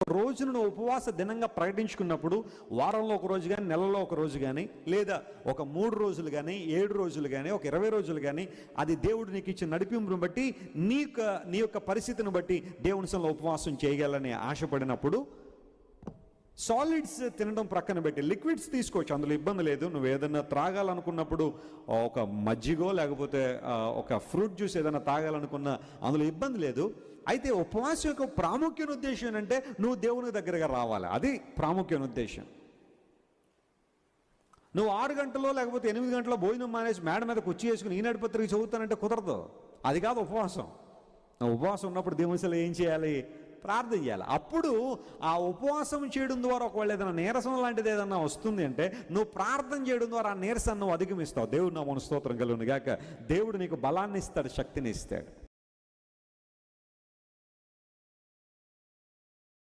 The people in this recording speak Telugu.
రోజును నువ్వు ఉపవాస దినంగా ప్రకటించుకున్నప్పుడు, వారంలో ఒక రోజు కానీ, నెలలో ఒక రోజు కానీ, లేదా ఒక 3 రోజులు కానీ, 7 రోజులు కానీ, ఒక 20 రోజులు కానీ, అది దేవుడు నీకు ఇచ్చిన నడిపింపును బట్టి, నీ యొక్క పరిస్థితిని బట్టి దేవుని సన్నిధిలో ఉపవాసం చేయగలని ఆశపడినప్పుడు, సాలిడ్స్ తినడం ప్రక్కన పెట్టి లిక్విడ్స్ తీసుకోవచ్చు, అందులో ఇబ్బంది లేదు. నువ్వు ఏదైనా త్రాగాలనుకున్నప్పుడు ఒక మజ్జిగో లేకపోతే ఒక ఫ్రూట్ జ్యూస్ ఏదైనా తాగాలనుకున్నా అందులో ఇబ్బంది లేదు. అయితే ఉపవాసం యొక్క ప్రాముఖ్య ఉద్దేశం ఏంటంటే నువ్వు దేవుని దగ్గరగా రావాలి. అది ప్రాముఖ్య ఉద్దేశం. నువ్వు 6 గంటలో లేకపోతే 8 గంటలో భోజనం మానేసి మేడ మీద కుర్చీ వేసుకుని ఈనాడు పత్రిక చదువుతానంటే కుదరదు. అది కాదు ఉపవాసం. ఉపవాసం ఉన్నప్పుడు దేవుని సన్నిధిలో ఏం చేయాలి? ప్రార్థన చేయాలి. అప్పుడు ఆ ఉపవాసం చేయడం ద్వారా ఒకవేళ ఏదైనా నీరసం లాంటిది ఏదైనా వస్తుంది అంటే నువ్వు ప్రార్థన చేయడం ద్వారా ఆ నీరసాన్ని నువ్వు అధిగమిస్తావు. దేవుడు నామమున స్తోత్రం కలుగును గాక. దేవుడు నీకు బలాన్ని ఇస్తాడు, శక్తిని ఇస్తాడు.